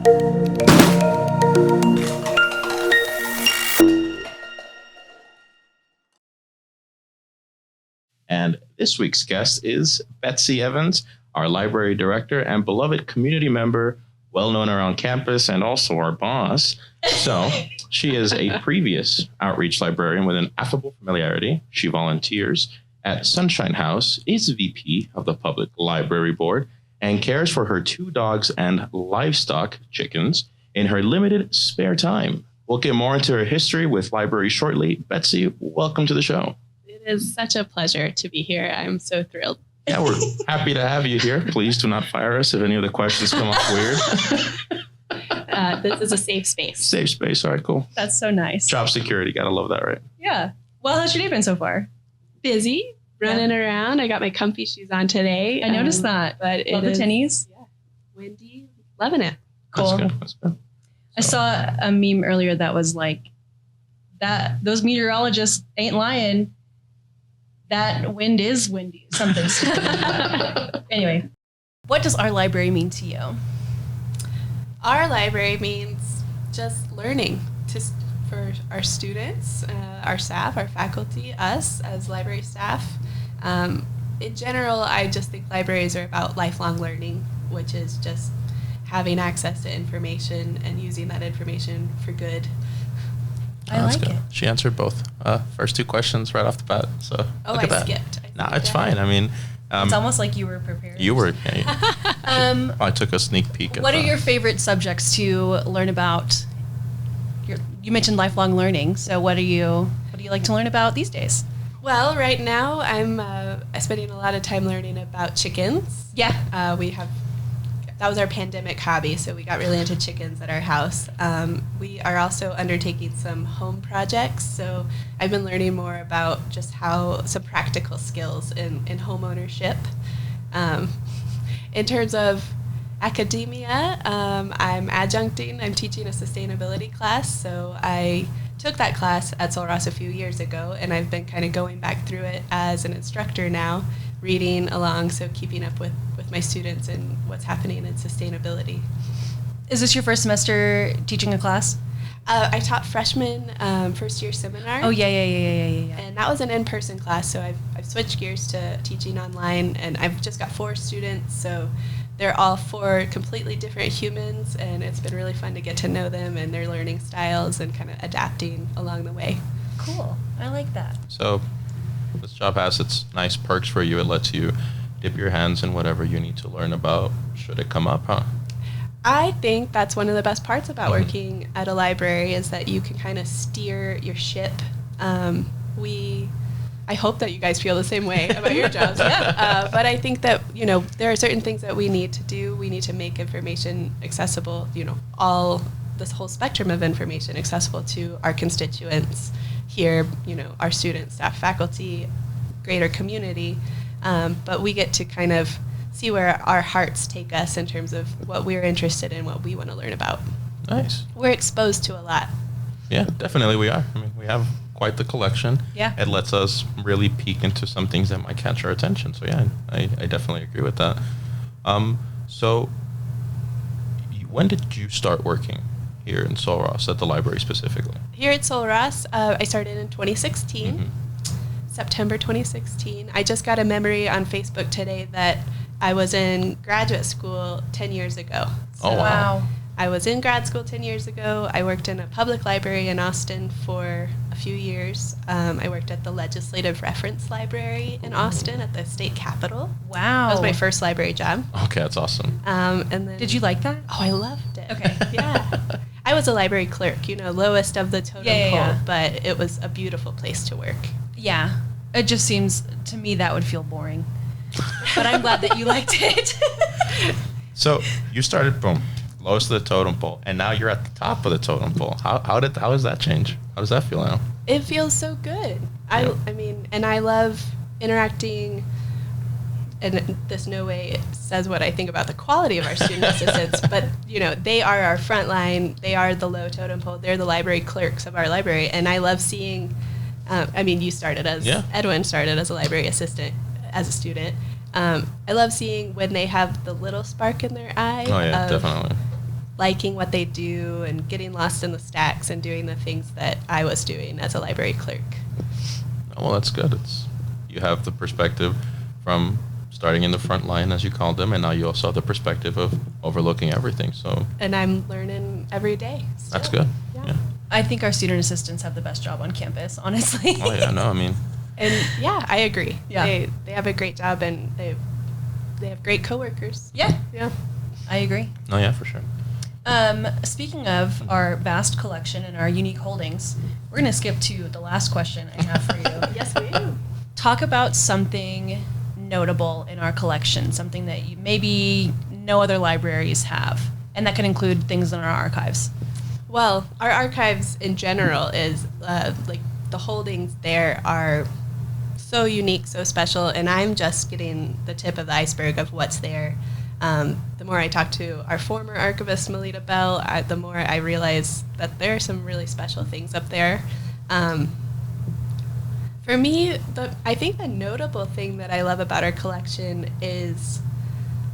And this week's guest is Betsy Evans, our library director and beloved community member, well known around campus and also our boss. So she is a previous outreach librarian with an affable familiarity. She volunteers at Sunshine House, is VP of the Public Library Board, and cares for her 2 dogs and livestock, chickens, in her limited spare time. We'll get more into her history with library shortly. Betsy, welcome to the show. It is such a pleasure to be here. I'm so thrilled. Yeah, we're happy to have you here. Please do not fire us if any of the questions come up weird. This is a safe space. Safe space. All right, cool. That's so nice. Job security. Gotta love that, right? Yeah. Well, how's your day been so far? Busy, running around. I got my comfy shoes on today. I noticed that. But Love the tinnies. Yeah, windy. Loving it. Cool. That's good. I saw a meme earlier that was like, that those meteorologists ain't lying. That wind is windy. Something. Anyway, what does our library mean to you? Our library means just learning for our students, our staff, our faculty, us as library staff. In general, I just think libraries are about lifelong learning, which is just having access to information and using that information for good. I like it. She answered both first 2 questions right off the bat. So look at that. Skipped. No, it's fine. I mean, it's almost like you were prepared. you were. Yeah, I took a sneak peek. What are your favorite subjects to learn about? You mentioned lifelong learning. So what do you like to learn about these days? Well, right now I'm spending a lot of time learning about chickens. Yeah. That was our pandemic hobby, so we got really into chickens at our house. We are also undertaking some home projects, so I've been learning more about just some practical skills in home ownership. In terms of academia, I'm adjuncting. I'm teaching a sustainability class, so I took that class at Sul Ross a few years ago, and I've been kind of going back through it as an instructor now, reading along, so keeping up with my students and what's happening in sustainability. Is this your first semester teaching a class? I taught freshman first year seminar. Oh, yeah. And that was an in-person class, so I've switched gears to teaching online, and I've just got 4 students, so they're all 4 completely different humans, and it's been really fun to get to know them and their learning styles and kind of adapting along the way. Cool. I like that. So this job has its nice perks for you. It lets you dip your hands in whatever you need to learn about should it come up, huh? I think that's one of the best parts about working at a library is that you can kind of steer your ship. I hope that you guys feel the same way about your jobs. But I think that, there are certain things that we need to do. We need to make information accessible, this whole spectrum of information accessible to our constituents here, our students, staff, faculty, greater community. But we get to kind of see where our hearts take us in terms of what we're interested in, what we want to learn about. Nice. We're exposed to a lot. Yeah, definitely we are. I mean, we have quite the collection. Yeah. It lets us really peek into some things that might catch our attention. So yeah, I definitely agree with that. So when did you start working here in Sul Ross at the library specifically? Here at Sul Ross, I started in 2016. Mm-hmm. September 2016. I just got a memory on Facebook today that I was in graduate school 10 years ago. So wow. I was in grad school 10 years ago. I worked in a public library in Austin for a few years. I worked at the Legislative Reference Library in Austin at the state capitol. Wow. That was my first library job. Okay, that's awesome. And then, did you like that? Oh, I loved it. Okay. Yeah. I was a library clerk, lowest of the totem pole, but it was a beautiful place to work. Yeah. It just seems, to me, that would feel boring. But I'm glad that you liked it. So you started, boom, lowest of the totem pole, and now you're at the top of the totem pole. How does that change? How does that feel now? It feels so good. Yeah. I mean, and I love interacting, and this no way says what I think about the quality of our student assistants, but, they are our front line. They are the low totem pole. They're the library clerks of our library, and I love seeing, you started Edwin started as a library assistant as a student. I love seeing when they have the little spark in their eye. Oh, yeah, definitely. liking what they do and getting lost in the stacks and doing the things that I was doing as a library clerk. Well, that's good. You have the perspective from starting in the front line, as you called them, and now you also have the perspective of overlooking everything. So, and I'm learning every day. Still. That's good. Yeah. I think our student assistants have the best job on campus, honestly. Oh yeah, no, I mean. And yeah, I agree. Yeah. They have a great job and they have great coworkers. Yeah, Yeah. I agree. Oh yeah, for sure. Speaking of our vast collection and our unique holdings, we're going to skip to the last question I have for you. Yes, we do. Talk about something notable in our collection, something that maybe no other libraries have, and that can include things in our archives. Well, our archives in general is like the holdings there are so unique, so special, and I'm just getting the tip of the iceberg of what's there. The more I talk to our former archivist, Melita Bell, the more I realize that there are some really special things up there. For me, I think the notable thing that I love about our collection is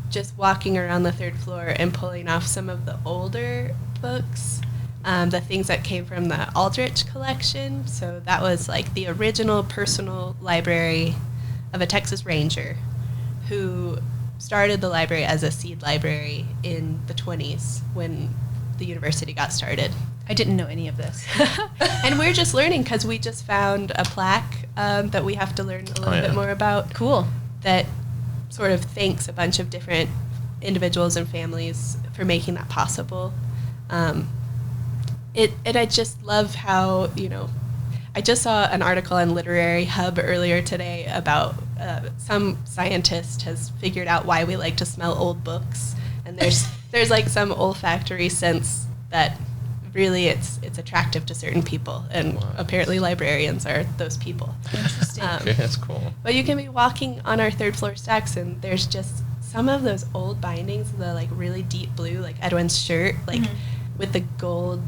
just walking around the third floor and pulling off some of the older books. The things that came from the Aldrich collection. So that was like the original personal library of a Texas Ranger who started the library as a seed library in the 20s when the university got started. I didn't know any of this. And we're just learning because we just found a plaque that we have to learn a little bit more about. Cool. That sort of thanks a bunch of different individuals and families for making that possible. And I just love how, I just saw an article on Literary Hub earlier today about some scientist has figured out why we like to smell old books. And there's like some olfactory sense that really it's attractive to certain people. And apparently librarians are those people. Interesting. Okay, that's cool. But you can be walking on our third floor stacks and there's just some of those old bindings, the like really deep blue, like Edwin's shirt, like with the gold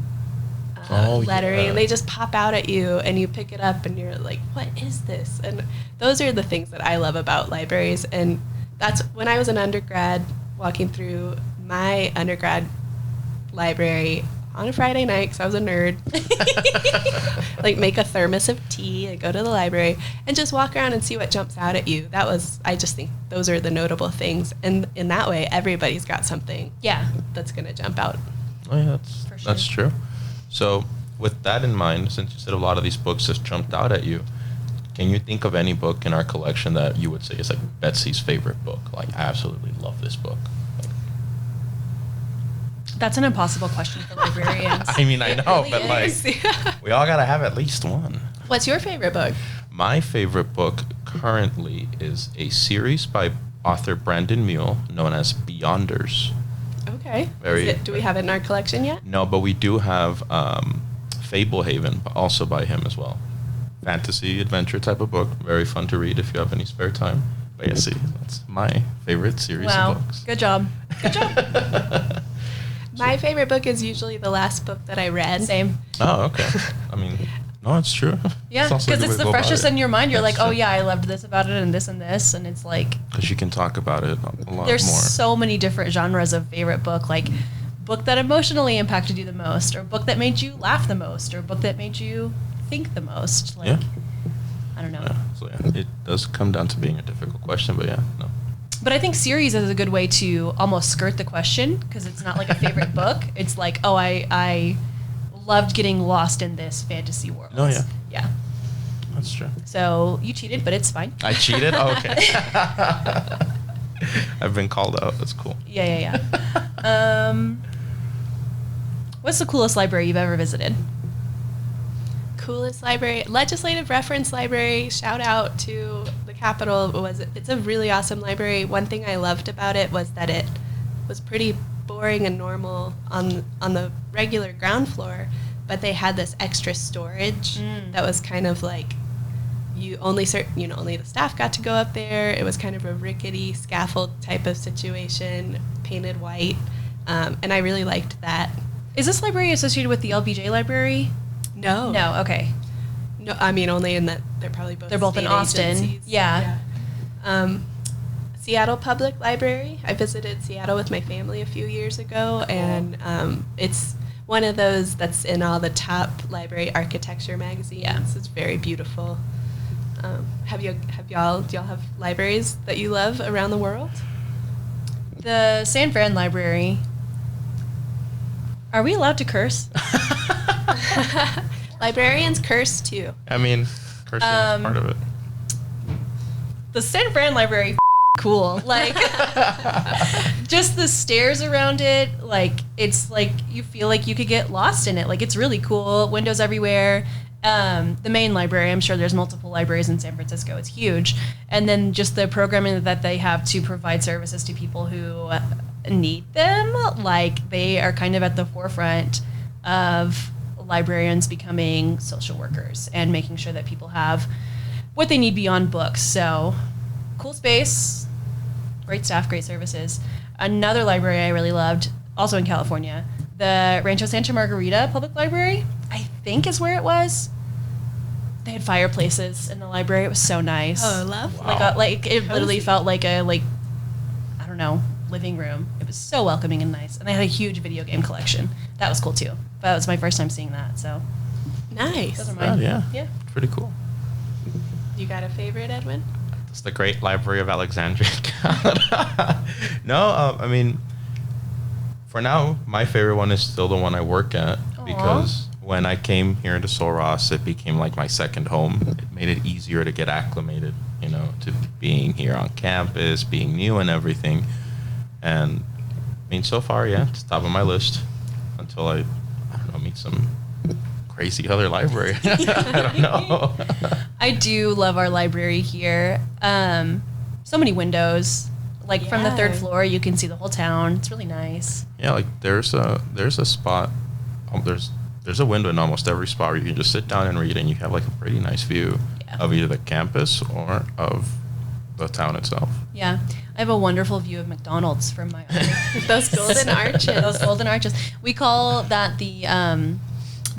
lettering, and they just pop out at you and you pick it up and you're like, what is this? And those are the things that I love about libraries. And that's when I was an undergrad walking through my undergrad library on a Friday night because I was a nerd, like make a thermos of tea and go to the library and just walk around and see what jumps out at you. I just think those are the notable things. And in that way, everybody's got something that's going to jump out. Oh yeah, For sure. that's true. So with that in mind, since you said a lot of these books just jumped out at you, can you think of any book in our collection that you would say is like Betsy's favorite book? Like, I absolutely love this book. That's an impossible question for librarians. I mean, I know, really but is. like, we all got to have at least one. What's your favorite book? My favorite book currently is a series by author Brandon Mule known as Beyonders. Okay. Very- Do we have it in our collection yet? No, but we do have Fablehaven, also by him as well. Fantasy adventure type of book. Very fun to read if you have any spare time. But yeah, see, that's my favorite series of books. Good job. Good job. My favorite book is usually the last book that I read. Same. Oh, okay. I mean, no, it's true. Yeah, because it's the freshest in your mind. You're That's like, oh true. yeah, I loved this about it and this, and it's like Because you can talk about it a lot there's more. so many different genres of favorite book, like book that emotionally impacted you the most, or book that made you laugh the most, or book that made you think the most. Like, Yeah. I don't know. Yeah, so yeah, it does come down to being a difficult question, but yeah, no. But I think series is a good way to almost skirt the question because it's not like a favorite book. It's like, oh, I loved getting lost in this fantasy world. Oh, yeah. Yeah. That's true. So you cheated, but it's fine. I cheated? Oh, okay. I've been called out. That's cool. Yeah. What's the coolest library you've ever visited? Coolest library, Legislative Reference Library. Shout out to the Capitol. It's a really awesome library. One thing I loved about it was that it was pretty boring and normal on the regular ground floor, but they had this extra storage that was kind of like only the staff got to go up there. It was kind of a rickety scaffold type of situation, painted white, and I really liked that. Is this library associated with the LBJ library? No. No, okay. No, I mean only in that they're probably both. They're both in state Austin. agencies. Yeah. Seattle Public Library. I visited Seattle with my family a few years ago, and it's one of those that's in all the top library architecture magazines. Yeah. It's very beautiful. Do y'all have libraries that you love around the world? The San Fran Library. Are we allowed to curse? Librarians curse too. I mean, cursing is part of it. The San Fran Library, cool. Like, just the stairs around it, like, it's like you feel like you could get lost in it. Like, it's really cool. Windows everywhere. The main library, I'm sure there's multiple libraries in San Francisco. It's huge. And then just the programming that they have to provide services to people who need them. Like, they are kind of at the forefront of librarians becoming social workers and making sure that people have what they need beyond books. So, cool space, great staff, great services. Another library I really loved, also in California, the Rancho Santa Margarita Public Library, I think is where it was. They had fireplaces in the library. It was so nice. Oh, love. Wow. Like it literally felt like I don't know, living room. It was so welcoming and nice. And they had a huge video game collection. That was cool too. But it was my first time seeing that, so Nice. those are Oh, mine. yeah. Pretty cool. You got a favorite, Edwin? It's the Great Library of Alexandria. No, I mean, for now, my favorite one is still the one I work at because when I came here to Sul Ross, it became like my second home. It made it easier to get acclimated, to being here on campus, being new and everything. And I mean, so far, yeah, it's top of my list until I don't know, meet some crazy other library. I don't know. I do love our library here. So many windows. Like from the third Yeah. floor, you can see the whole town. It's really nice. Yeah, like there's a spot. There's a window in almost every spot where you can just sit down and read, and you have like a pretty nice view Yeah. of either the campus or of the town itself. Yeah, I have a wonderful view of McDonald's from my office. Those golden arches. Those golden arches. We call that the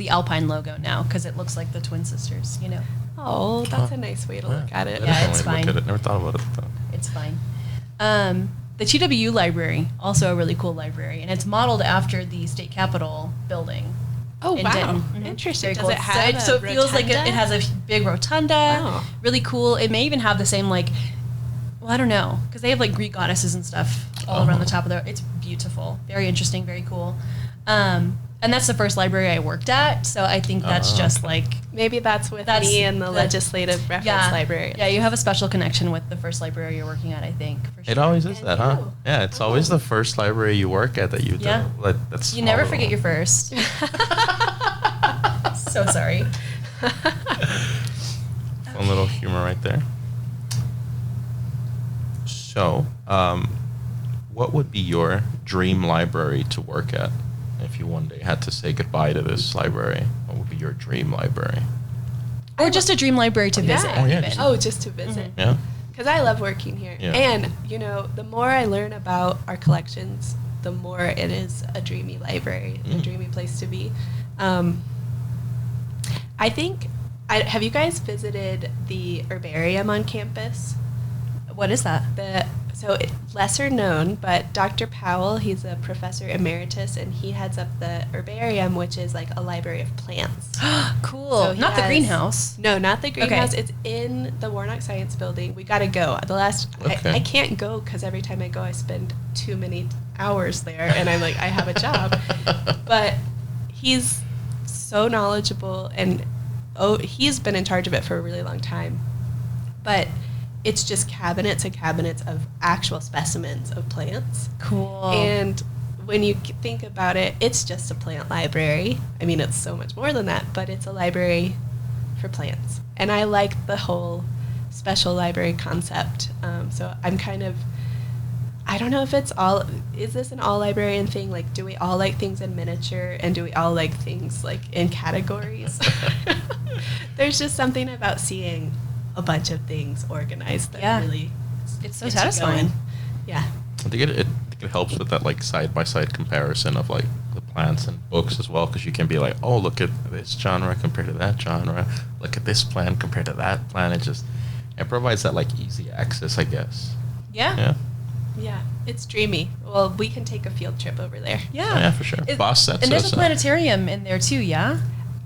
Alpine logo now because it looks like the twin sisters. Oh, that's a nice way to look at it. Yeah, Definitely it's fine. Look at it. Never thought about it though. It's fine. The TWU library, also a really cool library, and it's modeled after the state capitol building. Oh, in wow. Denton. Mhm. Interesting. Very Does cool. it have so a it feels like it rotunda? has a big rotunda. Wow. Really cool. It may even have the same well, I don't know, because they have like Greek goddesses and stuff all around the top of there. It's beautiful. Very interesting. Very cool. And that's the first library I worked at, so I think that's just like Maybe that's with That's me and the the- legislative reference library. Yeah, you have a special connection with the first library you're working at, I think. For sure. It always is And that, huh? you. Yeah, it's always the first library you work at that you do. Yeah. That's You never small forget your little- first. So sorry. Fun little humor right there. So, what would be your dream library to work at if you one day had to say goodbye to this library? What would be your dream library? Or just a dream library to visit. Oh, yeah, even. just- Just to visit. Yeah. Because I love working here. Yeah. And, the more I learn about our collections, the more it is a dreamy library, a dreamy place to be. I think, have you guys visited the Herbarium on campus? What is that? Lesser known, but Dr. Powell, he's a professor emeritus, and he heads up the Herbarium, which is like a library of plants. Cool. So he Not the has- greenhouse. No, not the greenhouse. Okay. It's in the Warnock Science Building. We got to go. Okay. I can't go because every time I go, I spend too many hours there, and I'm like, I have a job. But he's so knowledgeable, and he's been in charge of it for a really long time. But it's just cabinets and cabinets of actual specimens of plants. Cool. And when you think about it, it's just a plant library. I mean, it's so much more than that, but it's a library for plants. And I like the whole special library concept. So I'm I don't know if is this an all librarian thing? Like, do we all like things in miniature, and do we all like things like in categories? There's just something about seeing a bunch of things organized that really it's so gets you satisfying. going. Yeah. I think it helps with that like side by side comparison of like the plants and books as well, because you can be like, oh, look at this genre compared to that genre. Look at this plant compared to that plant. It provides that like easy access, I guess. Yeah. Yeah, it's dreamy. Well, we can take a field trip over there. Yeah. Oh, yeah, for sure. Boss said And there's so, a so. planetarium in there too, yeah?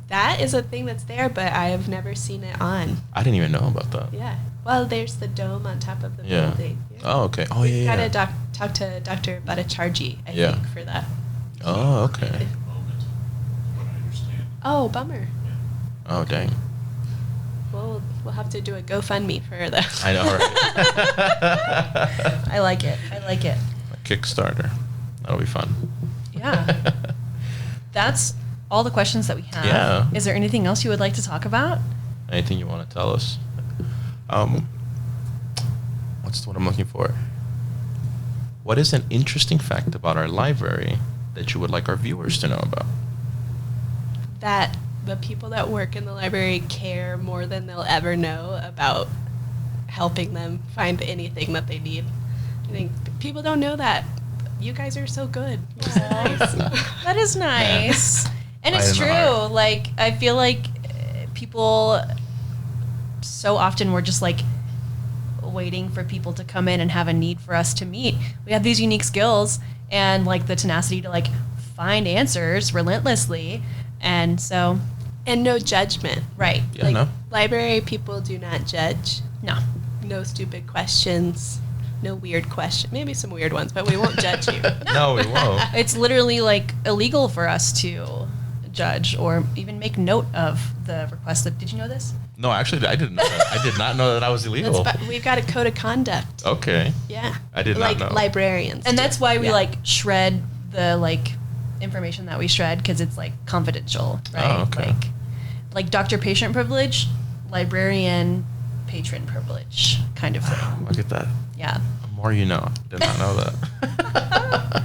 That is a thing that's there, but I have never seen it on. I didn't even know about that. Yeah. Well, there's the dome on top of the Yeah. building. Oh, okay. Oh, yeah, yeah. Gotta talk to Dr. Bhattacharjee, I Yeah. think, for that. Oh, okay. Moment, what I understand. Oh, bummer. Oh, dang. Well, we'll have to do a GoFundMe for the. I know, right? I like it. I like it. A Kickstarter. That'll be fun. Yeah. That's all the questions that we have. Yeah. Is there anything else you would like to talk about? Anything you want to tell us? What's what I'm looking for? What is an interesting fact about our library that you would like our viewers to know about? That the people that work in the library care more than they'll ever know about helping them find anything that they need. I think people don't know that. You guys are so good. You're so nice. That is nice. And Right it's in the true. heart. Like, I feel like people so often we're just like waiting for people to come in and have a need for us to meet. We have these unique skills and like the tenacity to like find answers relentlessly. And so, And no judgment. right. Yeah, like, no? Library people do not judge. No. No stupid questions. No weird questions. Maybe some weird ones, but we won't judge you. No, we won't. It's literally like illegal for us to judge or even make note of the request. Did you know this? No, actually, I didn't know that. I did not know that I was illegal. We've got a code of conduct. Okay. Yeah. I did not like know. librarians. And do. that's why we Yeah. like shred the like information that we shred because it's like confidential, right? Oh, okay. Like doctor patient privilege, librarian patron privilege kind of thing. Look at that. Yeah. The more you know. Did not know that.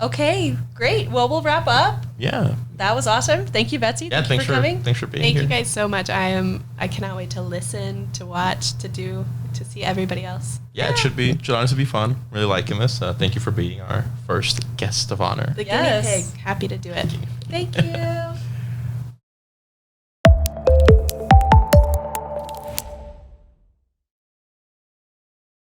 Okay, great. Well, we'll wrap up. Yeah. That was awesome. Thank you, Betsy. Yeah, Thank you for coming. Thanks for being Thank here. you guys so much. I cannot wait to listen, to watch, to see everybody else. Yeah, it should honestly be fun. Really liking this. Thank you for being our first guest of honor. The Yes. guinea pig. Happy to do it. Thank you.